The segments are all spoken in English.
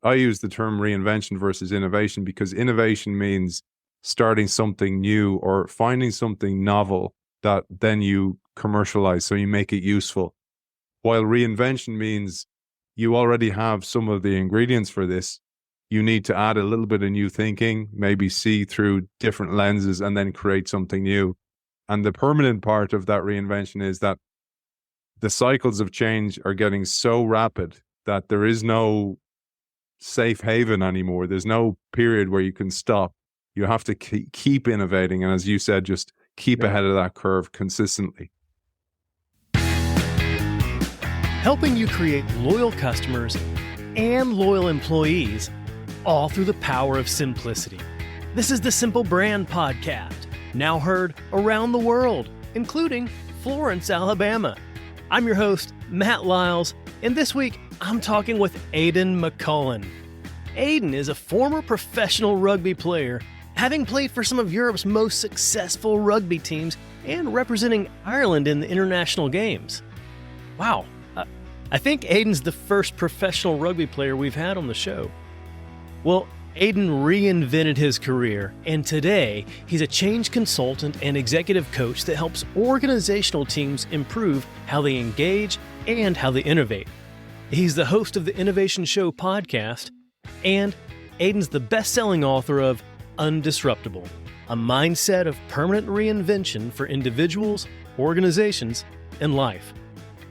I use the term reinvention versus innovation because innovation means starting something new or finding something novel that then you commercialize, so you make it useful. While reinvention means you already have some of the ingredients for this, you need to add a little bit of new thinking, maybe see through different lenses and then create something new. And the permanent part of that reinvention is that the cycles of change are getting so rapid that there is no safe haven anymore. There's no period where you can stop. You have to keep innovating. And as you said, just keep ahead of that curve consistently. Helping you create loyal customers and loyal employees, all through the power of simplicity. This is the Simple Brand Podcast, now heard around the world, including Florence, Alabama. I'm your host, Matt Lyles, and this week I'm talking with Aidan McCullen. Aidan is a former professional rugby player, having played for some of Europe's most successful rugby teams and representing Ireland in the international games. Wow, I think Aidan's the first professional rugby player we've had on the show. Well, Aidan reinvented his career, and today he's a change consultant and executive coach that helps organizational teams improve how they engage and how they innovate. He's the host of the Innovation Show podcast, and Aidan's the best-selling author of Undisruptible, a mindset of permanent reinvention for individuals, organizations, and life.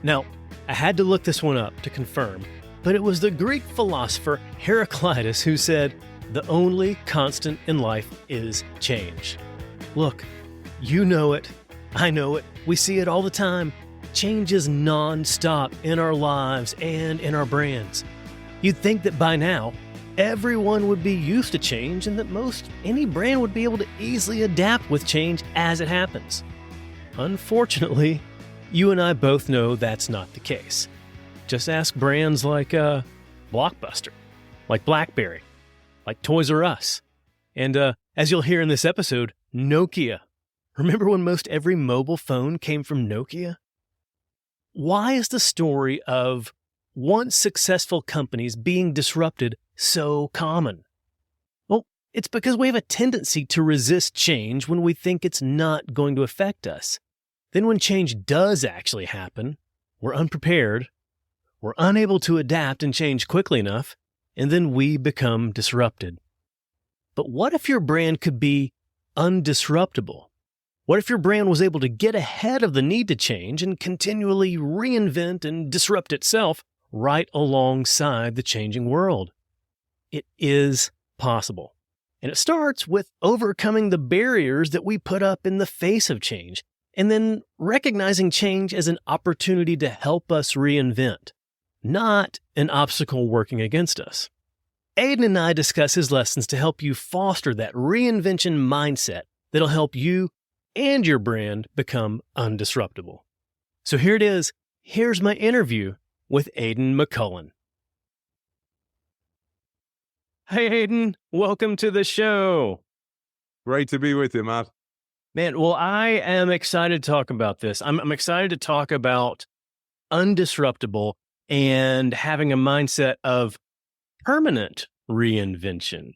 Now, I had to look this one up to confirm, but it was the Greek philosopher Heraclitus who said, "The only constant in life is change." Look, you know it, I know it, we see it all the time. Change is non-stop in our lives and in our brands. You'd think that by now, everyone would be used to change and that any brand would be able to easily adapt with change as it happens. Unfortunately, you and I both know that's not the case. Just ask brands like Blockbuster, like BlackBerry, like Toys R Us, and as you'll hear in this episode, Nokia. Remember when most every mobile phone came from Nokia? Why is the story of once successful companies being disrupted so common? Well, it's because we have a tendency to resist change when we think it's not going to affect us. Then when change does actually happen, we're unprepared, we're unable to adapt and change quickly enough, and then we become disrupted. But what if your brand could be undisruptible? What if your brand was able to get ahead of the need to change and continually reinvent and disrupt itself right alongside the changing world? It is possible. And it starts with overcoming the barriers that we put up in the face of change, and then recognizing change as an opportunity to help us reinvent, not an obstacle working against us. Aidan and I discuss his lessons to help you foster that reinvention mindset that'll help you and your brand become undisruptible. So here it is. Here's my interview with Aidan McCullen. Hey, Aidan. Welcome to the show. Great to be with you, Matt. Man, well, I am excited to talk about this. I'm excited to talk about undisruptible and having a mindset of permanent reinvention.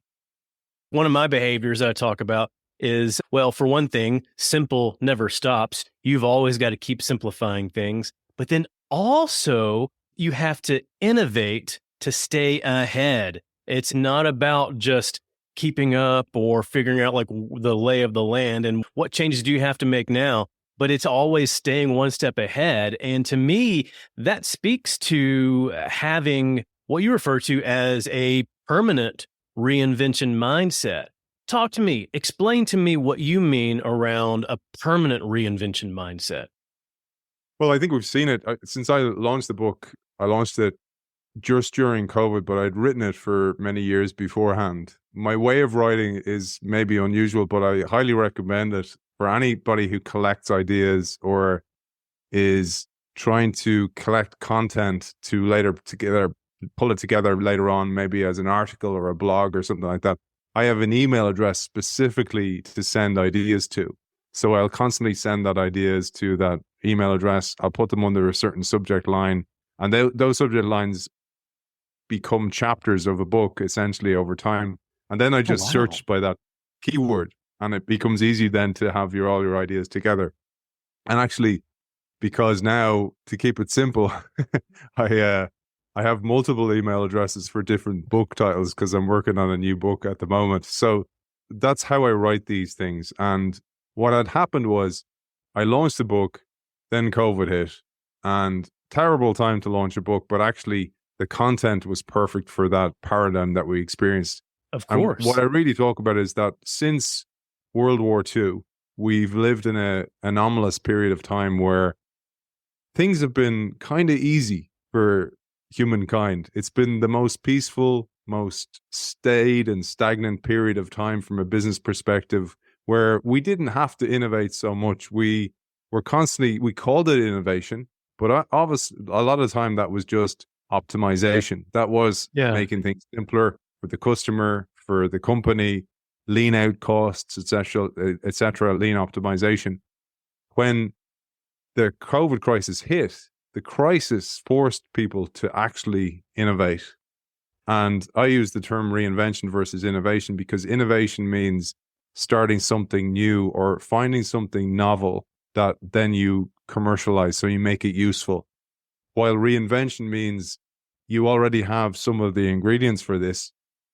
One of my behaviors that I talk about is, well, for one thing, simple never stops. You've always got to keep simplifying things. But then also, you have to innovate to stay ahead. It's not about just keeping up or figuring out like the lay of the land and what changes do you have to make now, but it's always staying one step ahead. And to me, that speaks to having what you refer to as a permanent reinvention mindset. Talk to me, explain to me what you mean around a permanent reinvention mindset. Well, I think we've seen it since I launched the book. I launched it just during COVID, but I'd written it for many years beforehand. My way of writing is maybe unusual, but I highly recommend it for anybody who collects ideas or is trying to collect content to later pull it together later on, maybe as an article or a blog or something like that. I have an email address specifically to send ideas to. So I'll constantly send that ideas to that email address. I'll put them under a certain subject line, and those subject lines become chapters of a book essentially over time. And then I Oh, just wow. searched by that keyword, and it becomes easy then to have all your ideas together. And actually, because now, to keep it simple, I have multiple email addresses for different book titles because I'm working on a new book at the moment. So that's how I write these things. And what had happened was I launched the book, then COVID hit, and terrible time to launch a book, but actually the content was perfect for that paradigm that we experienced. Of And course. what I really talk about is that since World War II, we've lived in an anomalous period of time where things have been kind of easy for humankind. It's been the most peaceful, most staid and stagnant period of time from a business perspective, where we didn't have to innovate so much. We called it innovation, but obviously a lot of the time that was just optimization. That was making things simpler for the customer, for the company, lean out costs, etc., lean optimization. When the COVID crisis hit, the crisis forced people to actually innovate. And I use the term reinvention versus innovation because innovation means starting something new or finding something novel that then you commercialize, so you make it useful. While reinvention means you already have some of the ingredients for this,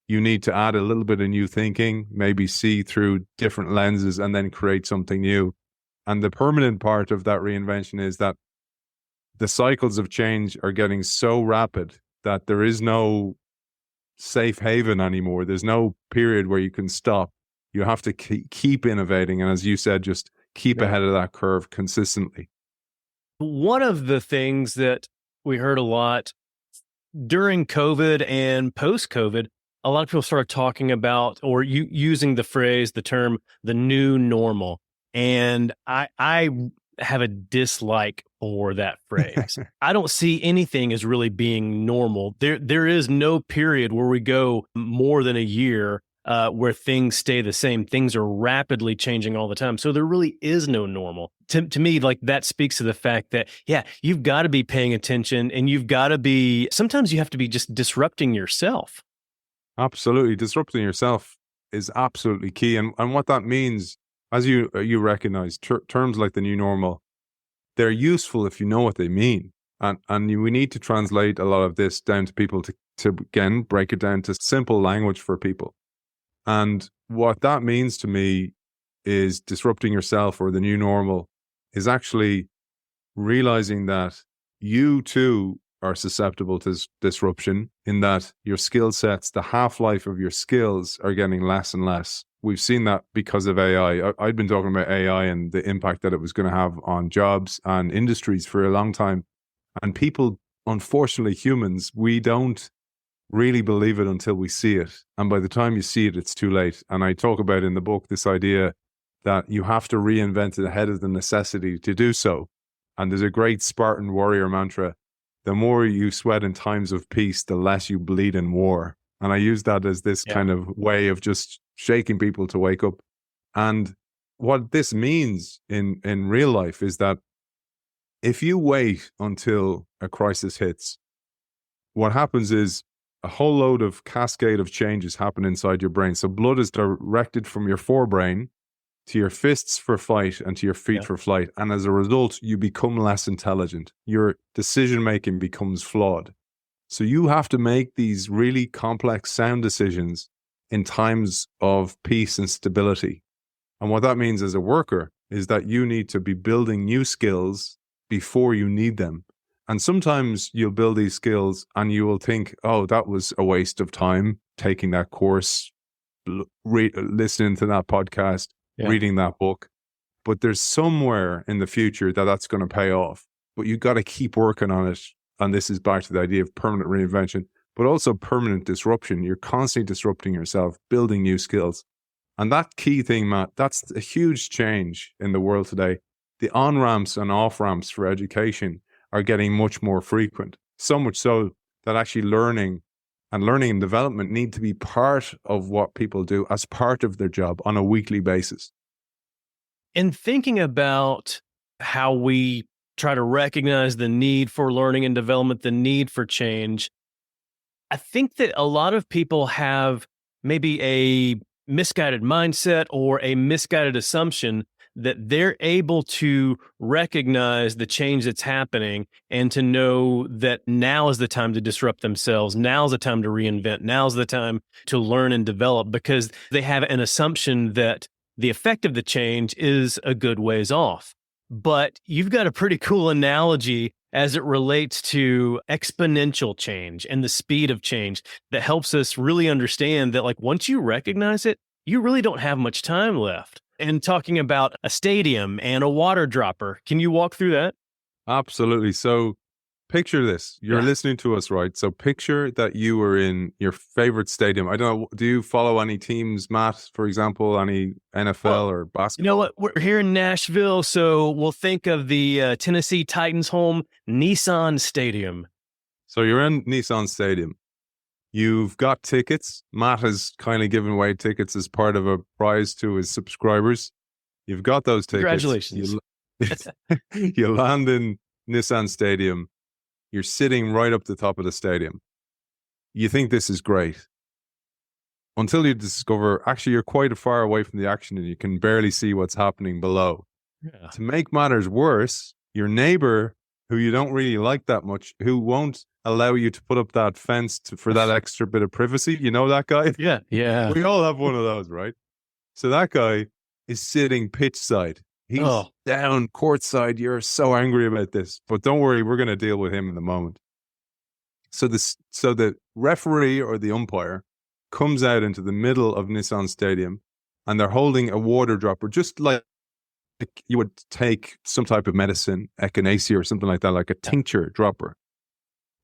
you need to add a little bit of new thinking, maybe see through different lenses and then create something new. And the permanent part of that reinvention is that the cycles of change are getting so rapid that there is no safe haven anymore. There's no period where you can stop. You have to keep innovating. And as you said, just keep ahead of that curve consistently. One of the things that we heard a lot during COVID and post-COVID, a lot of people started talking about or using the term, the new normal. And I have a dislike for that phrase. I don't see anything as really being normal. There is no period where we go more than a year where things stay the same. Things are rapidly changing all the time. So there really is no normal. To me, like that speaks to the fact that, you've got to be paying attention and sometimes you have to be just disrupting yourself. Absolutely. Disrupting yourself is absolutely key. And what that means, as you recognize, terms like the new normal, they're useful if you know what they mean. And we need to translate a lot of this down to people to again, break it down to simple language for people. And what that means to me is disrupting yourself, or the new normal, is actually realizing that you too are susceptible to disruption, in that your skill sets, the half-life of your skills are getting less and less. We've seen that because of AI. I've been talking about AI and the impact that it was going to have on jobs and industries for a long time. And people, unfortunately, humans, we don't really believe it until we see it. And by the time you see it, it's too late. And I talk about in the book this idea that you have to reinvent it ahead of the necessity to do so. And there's a great Spartan warrior mantra: the more you sweat in times of peace, the less you bleed in war. And I use that as this kind of way of just shaking people to wake up. And what this means in real life is that if you wait until a crisis hits, what happens is a whole load of cascade of changes happen inside your brain. So blood is directed from your forebrain to your fists for fight and to your feet for flight. And as a result, you become less intelligent. Your decision-making becomes flawed. So you have to make these really complex sound decisions in times of peace and stability. And what that means as a worker is that you need to be building new skills before you need them. And sometimes you'll build these skills and you will think, oh, that was a waste of time taking that course, listening to that podcast, reading that book. But there's somewhere in the future that's going to pay off. But you got to keep working on it. And this is back to the idea of permanent reinvention, but also permanent disruption. You're constantly disrupting yourself, building new skills. And that key thing, Matt, that's a huge change in the world today. The on-ramps and off-ramps for education are getting much more frequent. So much so that actually learning and development need to be part of what people do as part of their job on a weekly basis. In thinking about how we try to recognize the need for learning and development, the need for change, I think that a lot of people have maybe a misguided mindset or a misguided assumption that they're able to recognize the change that's happening and to know that now is the time to disrupt themselves. Now's the time to reinvent. Now's the time to learn and develop, because they have an assumption that the effect of the change is a good ways off. But you've got a pretty cool analogy as it relates to exponential change and the speed of change that helps us really understand that, like, once you recognize it, you really don't have much time left. And talking about a stadium and a water dropper, can you walk through that? Absolutely. So picture this. You're listening to us, right? So picture that you were in your favorite stadium. I don't know, do you follow any teams, Matt, for example, any NFL or basketball? You know what? We're here in Nashville, so we'll think of the Tennessee Titans home, Nissan Stadium. So you're in Nissan Stadium. You've got tickets. Matt has kind of given away tickets as part of a prize to his subscribers. You've got those tickets. Congratulations. You land in Nissan Stadium. You're sitting right up the top of the stadium. You think this is great until you discover actually you're quite far away from the action and you can barely see what's happening below. Yeah. To make matters worse, your neighbor, who you don't really like that much, who won't allow you to put up that fence for that extra bit of privacy. You know that guy? Yeah. We all have one of those, right? So that guy is sitting pitch side. He's down courtside. You're so angry about this, but don't worry, we're going to deal with him in a moment. So the referee or the umpire comes out into the middle of Nissan Stadium, and they're holding a water dropper, just like you would take some type of medicine, echinacea or something like that, like a tincture dropper.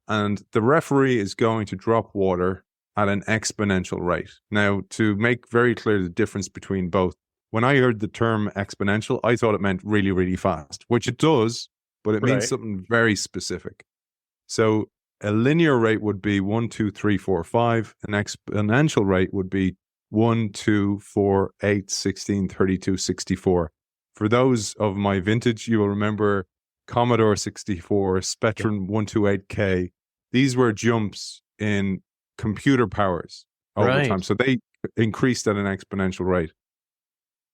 And the referee is going to drop water at an exponential rate. Now, to make very clear the difference between both, when I heard the term exponential, I thought it meant really, really fast, which it does, but it means something very specific. So a linear rate would be 1, 2, 3, 4, 5. An exponential rate would be 1, 2, 4, 8, 16, 32, 64. For those of my vintage, you will remember Commodore 64, Spectrum 128K. These were jumps in computer powers over time. So they increased at an exponential rate.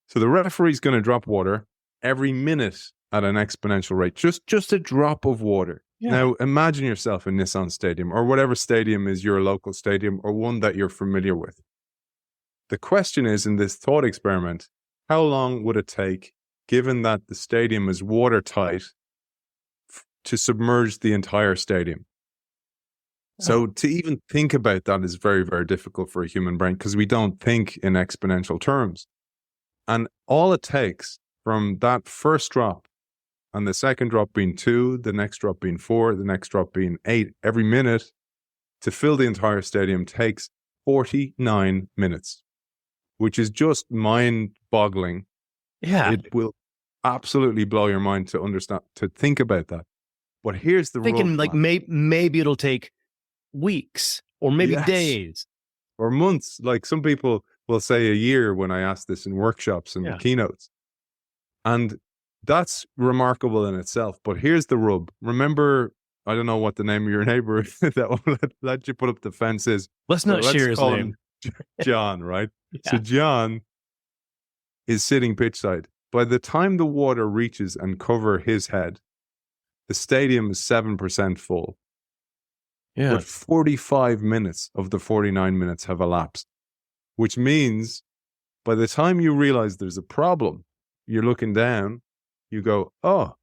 So the referee's going to drop water every minute at an exponential rate, just a drop of water. Yeah. Now, imagine yourself in Nissan Stadium or whatever stadium is your local stadium or one that you're familiar with. The question is, in this thought experiment, how long would it take, given that the stadium is watertight, to submerge the entire stadium? So to even think about that is very, very difficult for a human brain because we don't think in exponential terms. And all it takes from that first drop and the second drop being 2, the next drop being 4, the next drop being 8, every minute to fill the entire stadium takes 49 minutes, which is just mind-boggling. Yeah. It will absolutely blow your mind to understand, to think about that. But here's the thinking like maybe it'll take weeks or maybe days or months. Like some people will say a year when I ask this in workshops and keynotes. And that's remarkable in itself. But here's the rub. Remember, I don't know what the name of your neighbor that will let you put up the fence is. Let's not share his name. John, right? So John is sitting pitch side. By the time the water reaches and cover his head, the stadium is 7% full. Yeah. But 45 minutes of the 49 minutes have elapsed, which means by the time you realize there's a problem, you're looking down, you go, oh,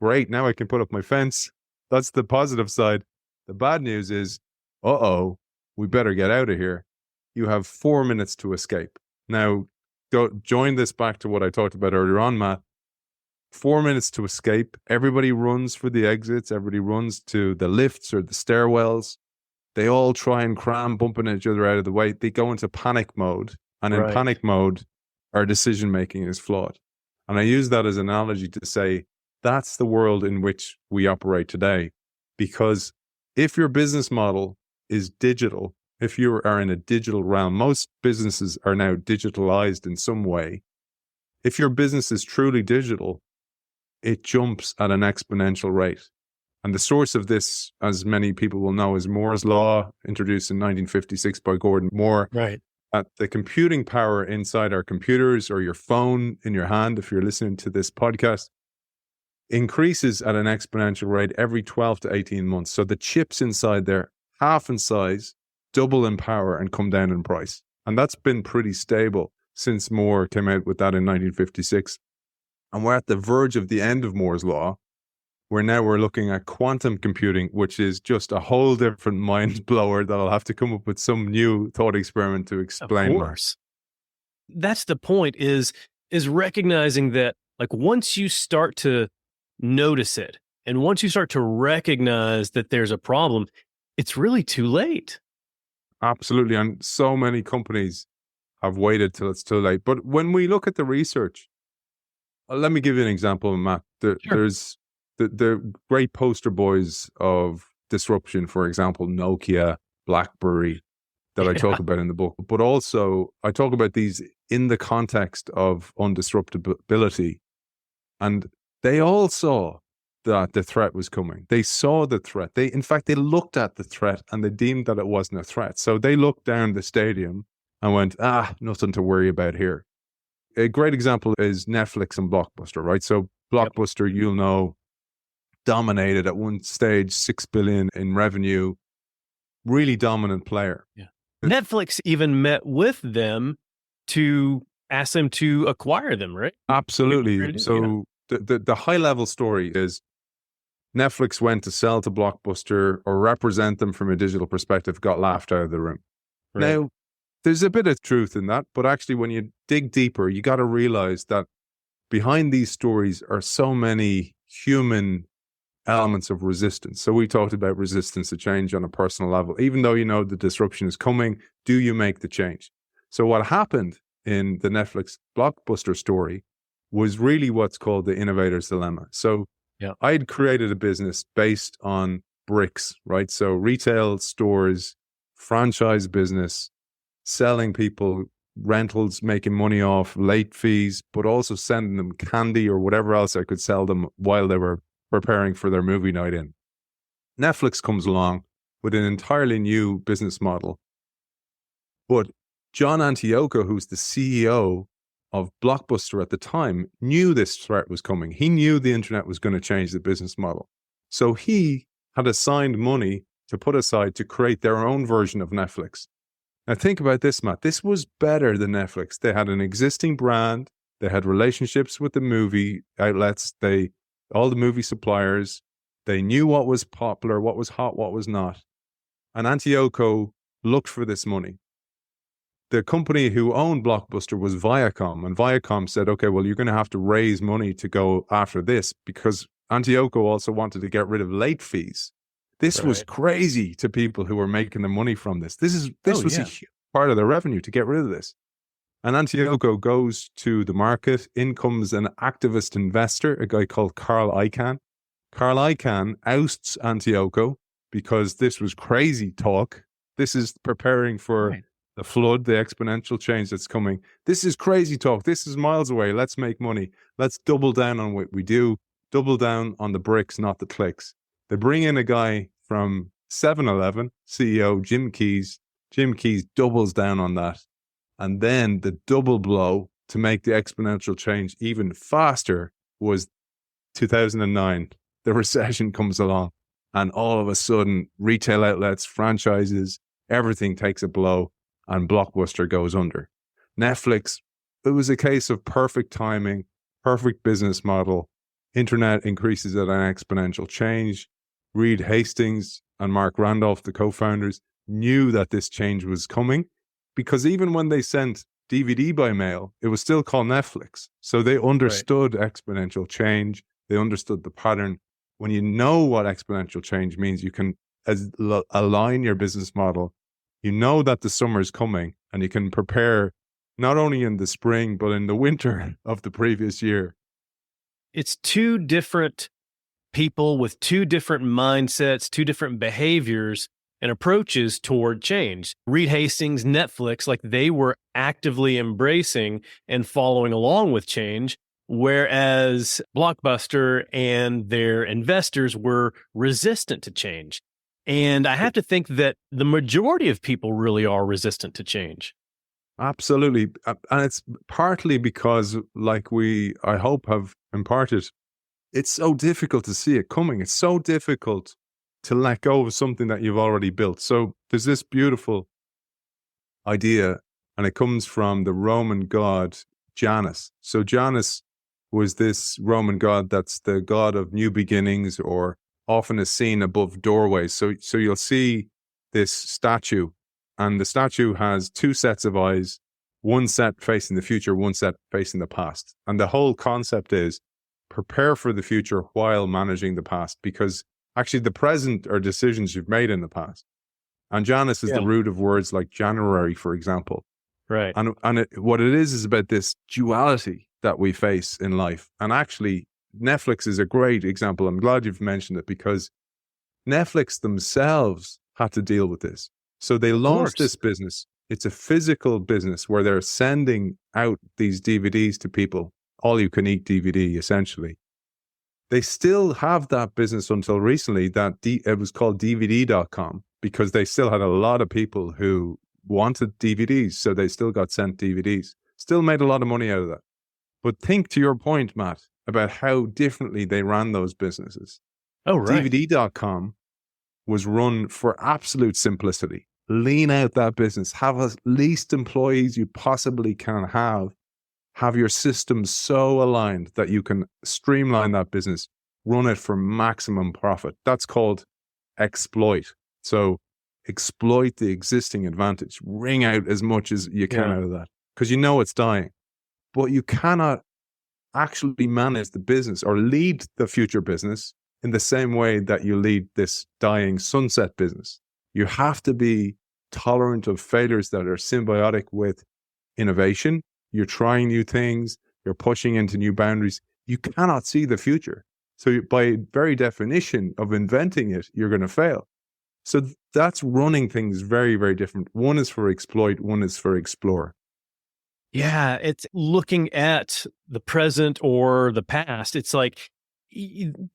great, now I can put up my fence. That's the positive side. The bad news is, we better get out of here. You have 4 minutes to escape. Now, join this back to what I talked about earlier on, Matt. 4 minutes to escape. Everybody runs for the exits. Everybody runs to the lifts or the stairwells. They all try and cram, bumping each other out of the way. They go into panic mode. And in panic mode, our decision-making is flawed. And I use that as an analogy to say, that's the world in which we operate today. Because if your business model is digital, if you are in a digital realm, most businesses are now digitalized in some way. If your business is truly digital, it jumps at an exponential rate. And the source of this, as many people will know, is Moore's Law, introduced in 1956 by Gordon Moore. Right. The computing power inside our computers or your phone in your hand, if you're listening to this podcast, increases at an exponential rate every 12 to 18 months. So the chips inside there, half in size, double in power, and come down in price. And that's been pretty stable since Moore came out with that in 1956. And we're at the verge of the end of Moore's Law, where now we're looking at quantum computing, which is just a whole different mind blower that I'll have to come up with some new thought experiment to explain. Of course. That's the point, is recognizing that, like, once you start to notice it and once you start to recognize that there's a problem, it's really too late. Absolutely. And so many companies have waited till it's too late. But when we look at the research, let me give you an example, Matt. Sure. There's the great poster boys of disruption, for example, Nokia, BlackBerry, that I talk about in the book. But also, I talk about these in the context of undisruptability. And they all saw that the threat was coming. They saw the threat. In fact, they looked at the threat and they deemed that it wasn't a threat. So they looked down the stadium and went, nothing to worry about here. A great example is Netflix and Blockbuster, right? So Blockbuster, you'll know, dominated at one stage, 6 billion in revenue, really dominant player. Yeah. Netflix even met with them to ask them to acquire them, right? Absolutely. So the high level story is Netflix went to sell to Blockbuster or represent them from a digital perspective, got laughed out of the room. Right. Now, there's a bit of truth in that, but actually when you dig deeper, you got to realize that behind these stories are so many human elements of resistance. So we talked about resistance to change on a personal level. Even though you know the disruption is coming, do you make the change? So what happened in the Netflix Blockbuster story was really what's called the innovator's dilemma. So I had created a business based on bricks, right? So retail stores, franchise business, selling people rentals, making money off late fees, but also sending them candy or whatever else I could sell them while they were preparing for their movie night in. Netflix comes along with an entirely new business model. But John Antioco, who's the CEO of Blockbuster at the time, knew this threat was coming. He knew the internet was going to change the business model. So he had assigned money to put aside to create their own version of Netflix. Now think about this, Matt. This was better than Netflix. They had an existing brand. They had relationships with the movie outlets. All the movie suppliers. They knew what was popular, what was hot, what was not. And Antioco looked for this money. The company who owned Blockbuster was Viacom. And Viacom said, okay, well, you're going to have to raise money to go after this, because Antioco also wanted to get rid of late fees. This was crazy to people who were making the money from this. This was a huge part of their revenue to get rid of this. And Antioco goes to the market. In comes an activist investor, a guy called Carl Icahn. Carl Icahn ousts Antioco because this was crazy talk. This is preparing for the flood, the exponential change that's coming. This is crazy talk. This is miles away. Let's make money. Let's double down on what we do. Double down on the bricks, not the clicks. They bring in a guy from 7-Eleven, CEO Jim Keyes. Jim Keyes doubles down on that. And then the double blow to make the exponential change even faster was 2009. The recession comes along, and all of a sudden, retail outlets, franchises, everything takes a blow, and Blockbuster goes under. Netflix, it was a case of perfect timing, perfect business model. Internet increases at an exponential change. Reed Hastings and Mark Randolph, the co-founders, knew that this change was coming, because even when they sent DVD by mail, it was still called Netflix. So they understood exponential change. They understood the pattern. When you know what exponential change means, you can align your business model. You know that the summer is coming, and you can prepare not only in the spring, but in the winter of the previous year. It's two different people with two different mindsets, two different behaviors and approaches toward change. Reed Hastings, Netflix, like they were actively embracing and following along with change. whereas Blockbuster and their investors were resistant to change. And I have to think that the majority of people really are resistant to change. Absolutely. And it's partly because, like I hope, have imparted, it's so difficult to see it coming. It's so difficult to let go of something that you've already built. So there's this beautiful idea, and it comes from the Roman god Janus. So Janus was this Roman god that's the god of new beginnings, or often is seen above doorways. So you'll see this statue, and the statue has two sets of eyes, one set facing the future, one set facing the past. And the whole concept is prepare for the future while managing the past, because actually the present are decisions you've made in the past. And Janus is the root of words like January, for example. Right. And what it is about this duality that we face in life. And actually, Netflix is a great example. I'm glad you've mentioned it, because Netflix themselves had to deal with this. So they launched this business. It's a physical business where they're sending out these DVDs to people, all you can eat DVD, essentially. They still have that business until recently. It was called DVD.com, because they still had a lot of people who wanted DVDs. So they still got sent DVDs, still made a lot of money out of that. But think, to your point, Matt, about how differently they ran those businesses. Oh, right. DVD.com was run for absolute simplicity. Lean out that business, have as least employees you possibly can have your systems so aligned that you can streamline that business, run it for maximum profit. That's called exploit. So exploit the existing advantage, wring out as much as you can out of that, because you know it's dying. But you cannot actually manage the business or lead the future business in the same way that you lead this dying sunset business. You have to be tolerant of failures that are symbiotic with innovation. You're trying new things. You're pushing into new boundaries. You cannot see the future. So by very definition of inventing it, you're going to fail. So that's running things very, very different. One is for exploit. One is for explore. Yeah, it's looking at the present or the past. It's like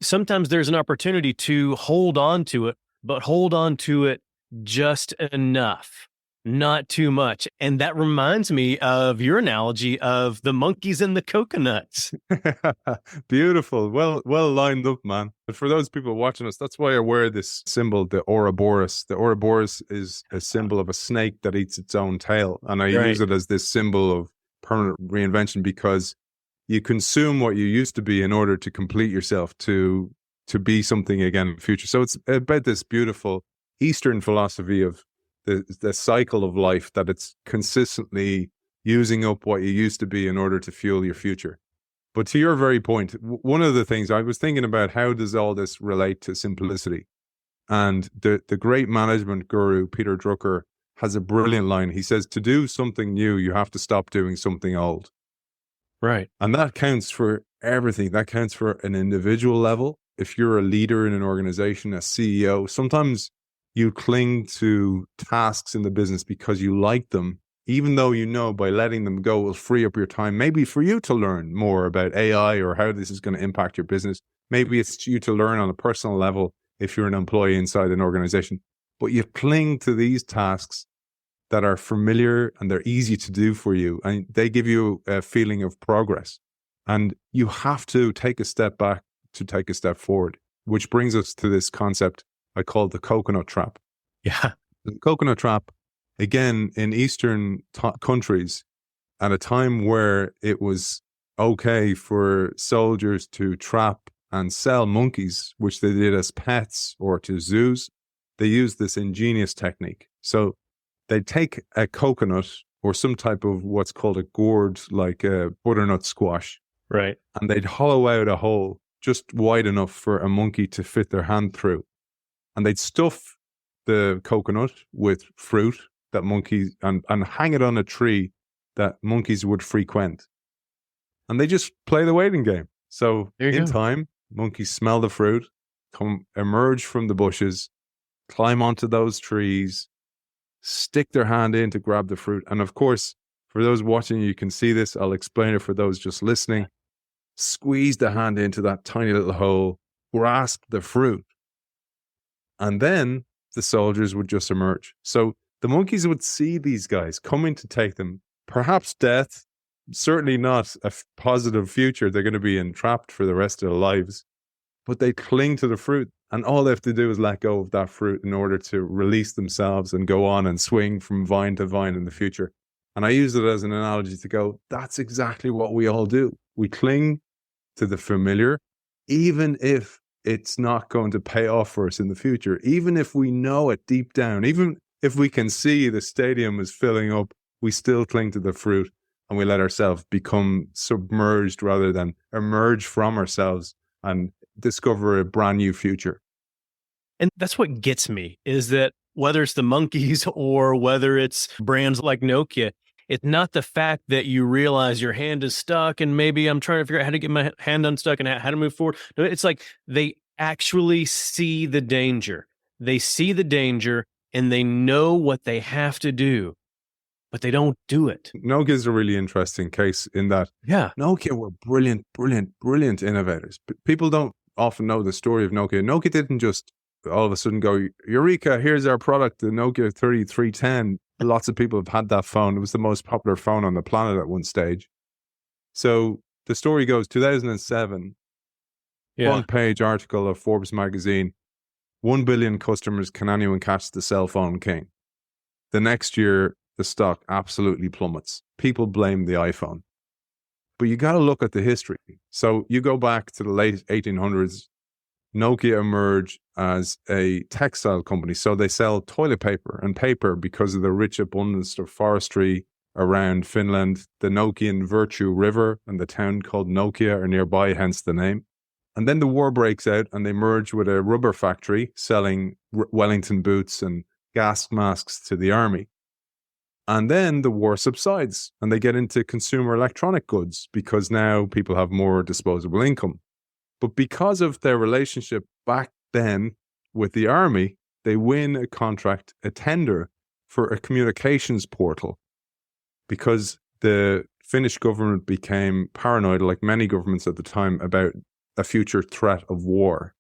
sometimes there's an opportunity to hold on to it, but hold on to it just enough, not too much. And that reminds me of your analogy of the monkeys and the coconuts. Beautiful. Well lined up, man. But for those people watching us, that's why I wear this symbol, the Ouroboros. The Ouroboros is a symbol of a snake that eats its own tail. And I use it as this symbol of permanent reinvention, because you consume what you used to be in order to complete yourself, to be something again in the future. So it's about this beautiful Eastern philosophy of the cycle of life, that it's consistently using up what you used to be in order to fuel your future. But to your very point, one of the things I was thinking about, how does all this relate to simplicity? And the great management guru, Peter Drucker, has a brilliant line. He says, to do something new, you have to stop doing something old. Right. And that counts for everything. That counts for an individual level. If you're a leader in an organization, a CEO, sometimes you cling to tasks in the business because you like them, even though you know by letting them go will free up your time, maybe for you to learn more about AI or how this is going to impact your business. Maybe it's you to learn on a personal level if you're an employee inside an organization. But you cling to these tasks that are familiar and they're easy to do for you, and they give you a feeling of progress. And you have to take a step back to take a step forward, which brings us to this concept I call the coconut trap. Yeah. The coconut trap, again, in Eastern countries, at a time where it was okay for soldiers to trap and sell monkeys, which they did as pets or to zoos, they used this ingenious technique. So they'd take a coconut or some type of what's called a gourd, like a butternut squash. Right. And they'd hollow out a hole just wide enough for a monkey to fit their hand through. And they'd stuff the coconut with fruit that monkeys, and hang it on a tree that monkeys would frequent. And they just play the waiting game. So in time, monkeys smell the fruit, emerge from the bushes, climb onto those trees, stick their hand in to grab the fruit. And of course, for those watching, you can see this. I'll explain it for those just listening. squeeze the hand into that tiny little hole, grasp the fruit, and then the soldiers would just emerge. So the monkeys would see these guys coming to take them, perhaps death, certainly not a positive future. They're going to be entrapped for the rest of their lives, but they cling to the fruit. And all they have to do is let go of that fruit in order to release themselves and go on and swing from vine to vine in the future. And I use it as an analogy to go, that's exactly what we all do. We cling to the familiar, even if it's not going to pay off for us in the future, even if we know it deep down, even if we can see the stadium is filling up, we still cling to the fruit and we let ourselves become submerged rather than emerge from ourselves and discover a brand new future. And that's what gets me, is that whether it's the monkeys or whether it's brands like Nokia, it's not the fact that you realize your hand is stuck and maybe I'm trying to figure out how to get my hand unstuck and how to move forward. No, it's like they actually see the danger. They see the danger and they know what they have to do, but they don't do it. Nokia is a really interesting case in that Nokia were brilliant innovators. People don't often know the story of Nokia. Nokia didn't just all of a sudden go, Eureka, here's our product, the Nokia 3310. Lots of people have had that phone. It was the most popular phone on the planet at one stage. So the story goes 2007, front page article of Forbes magazine, 1 billion customers, can anyone catch the cell phone king? The next year, the stock absolutely plummets. People blame the iPhone. But you got to look at the history. So you go back to the late 1800s, Nokia emerged as a textile company. So they sell toilet paper and paper because of the rich abundance of forestry around Finland. The Nokian Virtue River and the town called Nokia are nearby, hence the name. And then the war breaks out and they merge with a rubber factory selling Wellington boots and gas masks to the army. And then the war subsides and they get into consumer electronic goods because now people have more disposable income. But because of their relationship back then with the army, they win a contract, a tender for a communications portal because the Finnish government became paranoid, like many governments at the time, about a future threat of war.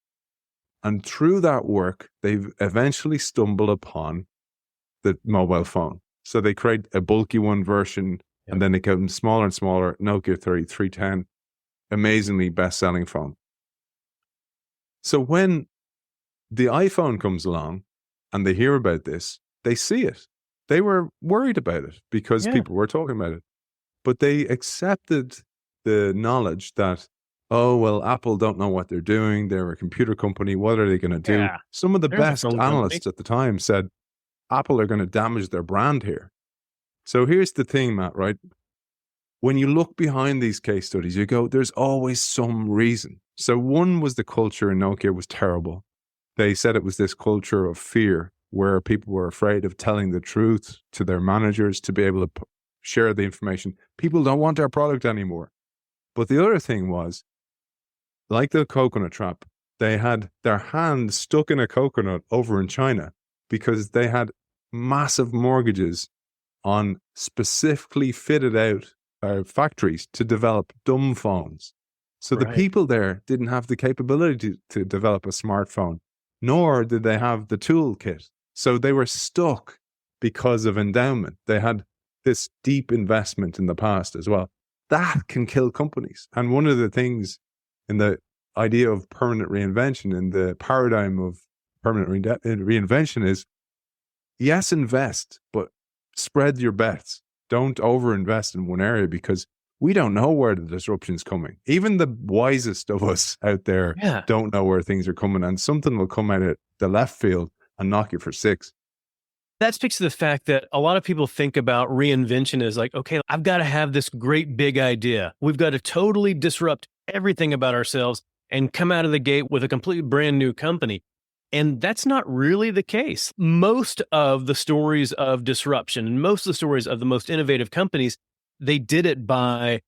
And through that work, they've eventually stumbled upon the mobile phone. So they create a bulky one version and then they get them smaller and smaller, Nokia 3310, amazingly best-selling phone. So when the iPhone comes along and they hear about this, they see it. They were worried about it because people were talking about it. But they accepted the knowledge that, oh, well, Apple don't know what they're doing. They're a computer company. What are they going to do? Yeah. Some of the best analysts at the time said, Apple are going to damage their brand here. So here's the thing, Matt, right? When you look behind these case studies, you go, there's always some reason. So one was the culture in Nokia was terrible. They said it was this culture of fear where people were afraid of telling the truth to their managers to be able to share the information. People don't want our product anymore. But the other thing was, like the coconut trap, they had their hand stuck in a coconut over in China because they had massive mortgages on specifically fitted out factories to develop dumb phones. So the people there didn't have the capability to develop a smartphone, nor did they have the toolkit. So they were stuck because of endowment. They had this deep investment in the past as well. That can kill companies. And one of the things in the idea of permanent reinvention, in the paradigm of permanent reinvention is, yes, invest, but spread your bets. Don't overinvest in one area because we don't know where the disruption's coming. Even the wisest of us out there don't know where things are coming, and something will come out of the left field and knock you for six. That speaks to the fact that a lot of people think about reinvention as like, okay, I've got to have this great big idea. We've got to totally disrupt everything about ourselves and come out of the gate with a completely brand new company. And that's not really the case. Most of the stories of disruption and most of the stories of the most innovative companies, they did it by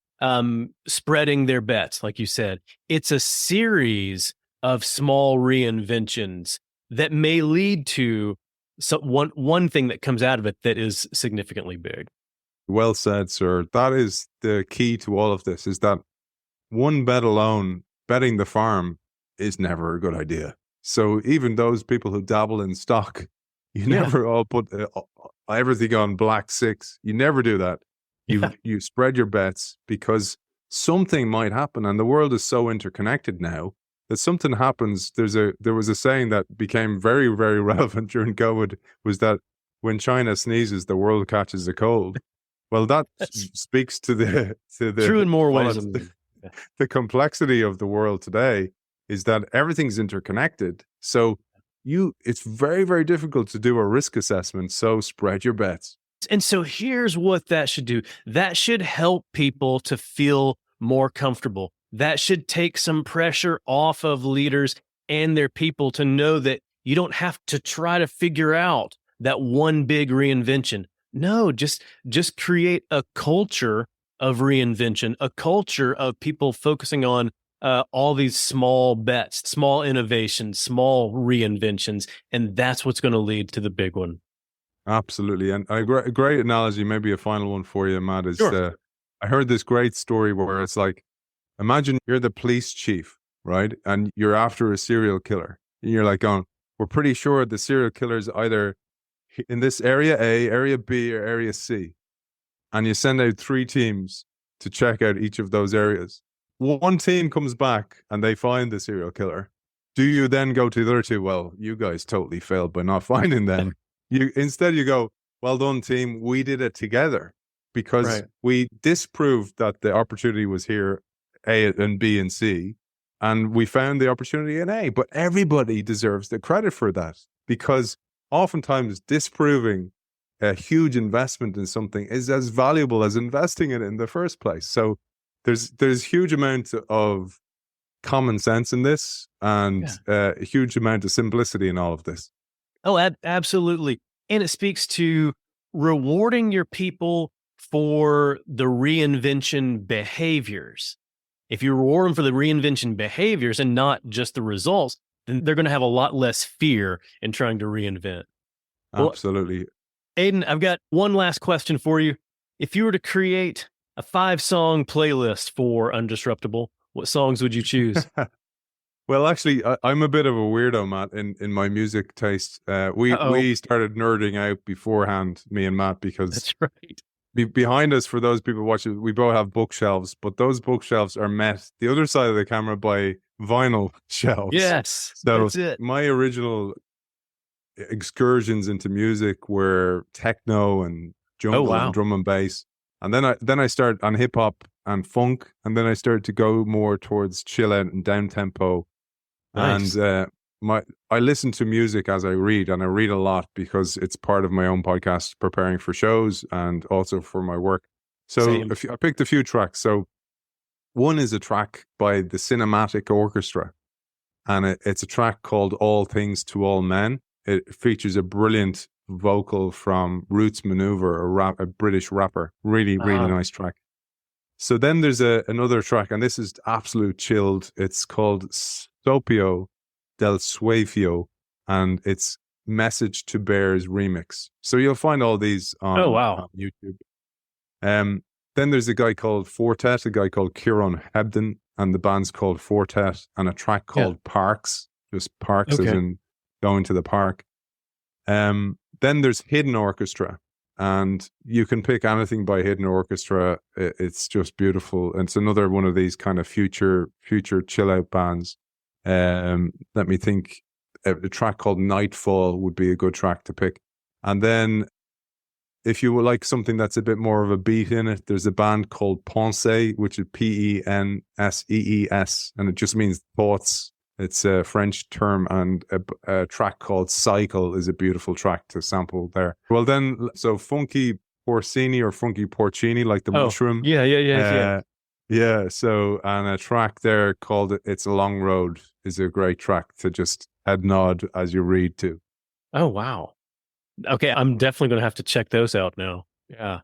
spreading their bets, like you said. It's a series of small reinventions that may lead to one thing that comes out of it that is significantly big. Well said, sir. That is the key to all of this, is that one bet alone, betting the farm is never a good idea. So even those people who dabble in stock, you never all put everything on black 6. You never do that. You spread your bets because something might happen, and the world is so interconnected now that something happens. There was a saying that became very, very relevant during COVID, was that when China sneezes, the world catches a cold. Well, that speaks to the true in more ways. The complexity of the world today is that everything's interconnected. So it's very, very difficult to do a risk assessment. So spread your bets. And so here's what that should do. That should help people to feel more comfortable. That should take some pressure off of leaders and their people to know that you don't have to try to figure out that one big reinvention. No, just create a culture of reinvention, a culture of people focusing on all these small bets, small innovations, small reinventions, and that's what's going to lead to the big one. Absolutely. And a great analogy, maybe a final one for you, Matt, is Sure. I heard this great story where it's like, imagine you're the police chief, right? And you're after a serial killer. And you're like, we're pretty sure the serial killer is either in this area A, area B, or area C. And you send out 3 teams to check out each of those areas. One team comes back and they find the serial killer. Do you then go to the other 2? Well, you guys totally failed by not finding them. Instead you go, well done, team. We did it together because we disproved that the opportunity was here, A and B and C, and we found the opportunity in A. But everybody deserves the credit for that, because oftentimes disproving a huge investment in something is as valuable as investing it in the first place. So there's huge amount of common sense in this, and a huge amount of simplicity in all of this. Oh, absolutely. And it speaks to rewarding your people for the reinvention behaviors. If you reward them for the reinvention behaviors and not just the results, then they're going to have a lot less fear in trying to reinvent. Absolutely. Well, Aidan, I've got one last question for you. If you were to create a 5-song playlist for Undisruptible, what songs would you choose? Well, actually, I'm a bit of a weirdo, Matt, in my music taste. We started nerding out beforehand, me and Matt, because that's right. Behind us, for those people watching, we both have bookshelves, but those bookshelves are met the other side of the camera by vinyl shelves. Yes, so that's it. My original excursions into music were techno and jungle and drum and bass, and then I started on hip hop and funk, and then I started to go more towards chill out and down tempo. Nice. And I listen to music as I read, and I read a lot because it's part of my own podcast, preparing for shows and also for my work. So I picked a few tracks. So one is a track by the Cinematic Orchestra, and it's a track called All Things to All Men. It features a brilliant vocal from Roots Maneuver, a British rapper. Really, really nice track. So then there's another track, and this is absolute chilled. It's called Sopio del Sueño, and it's Message to Bears remix. So you'll find all these on YouTube. Then there's a guy called Fortet, a guy called Kieran Hebden, and the band's called Fortet, and a track called Parks, just Parks as in going to the park. Then there's Hidden Orchestra, and you can pick anything by Hidden Orchestra. It's just beautiful. And it's another one of these kind of future chill out bands. Let me think. A track called Nightfall would be a good track to pick. And then if you would like something that's a bit more of a beat in it, there's a band called Pensée, which is Pensees, and it just means thoughts. It's a French term, and a track called Cycle is a beautiful track to sample there. Well then, so Funky Porcini or Funky Porcini, like the mushroom. Yeah. So, and a track there called It's a Long Road is a great track to just head nod as you read to. Oh, wow. Okay, I'm definitely going to have to check those out now. Yeah.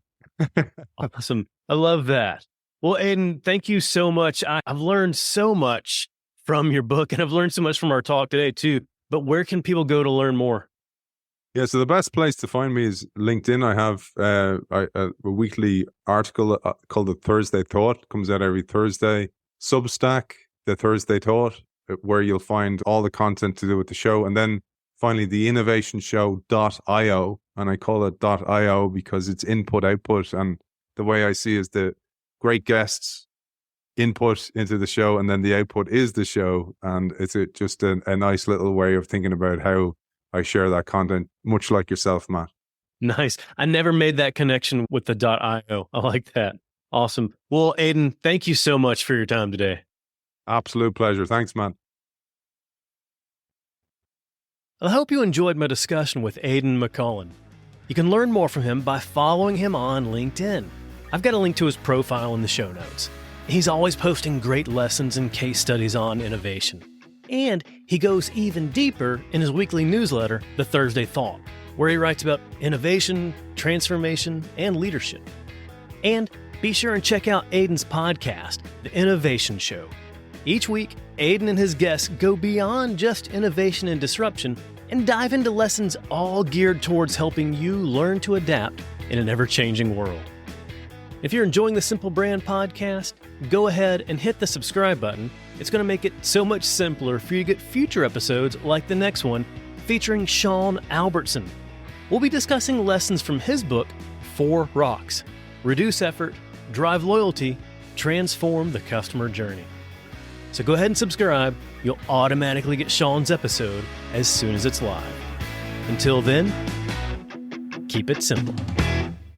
Awesome. I love that. Well, Aidan, thank you so much. I've learned so much from your book, and I've learned so much from our talk today too. But where can people go to learn more? Yeah, so the best place to find me is LinkedIn. I have a weekly article called The Thursday Thought. It comes out every Thursday. Substack, the Thursday Thought, where you'll find all the content to do with the show. And then finally, the innovationshow.io. And I call it .io because it's input, output. And the way I see is the great guests input into the show, and then the output is the show. And it's just a nice little way of thinking about how I share that content, much like yourself, Matt. Nice. I never made that connection with the .io. I like that. Awesome. Well, Aidan, thank you so much for your time today. Absolute pleasure. Thanks, man. I hope you enjoyed my discussion with Aidan McCullen. You can learn more from him by following him on LinkedIn. I've got a link to his profile in the show notes. He's always posting great lessons and case studies on innovation. And he goes even deeper in his weekly newsletter, The Thursday Thought, where he writes about innovation, transformation, and leadership. And be sure and check out Aidan's podcast, The Innovation Show. Each week, Aidan and his guests go beyond just innovation and disruption and dive into lessons all geared towards helping you learn to adapt in an ever-changing world. If you're enjoying the Simple Brand podcast, go ahead and hit the subscribe button. It's going to make it so much simpler for you to get future episodes like the next one featuring Sean Albertson. We'll be discussing lessons from his book, 4 Rocks: Reduce Effort, Drive Loyalty, Transform the Customer Journey. So go ahead and subscribe. You'll automatically get Sean's episode as soon as it's live. Until then, keep it simple.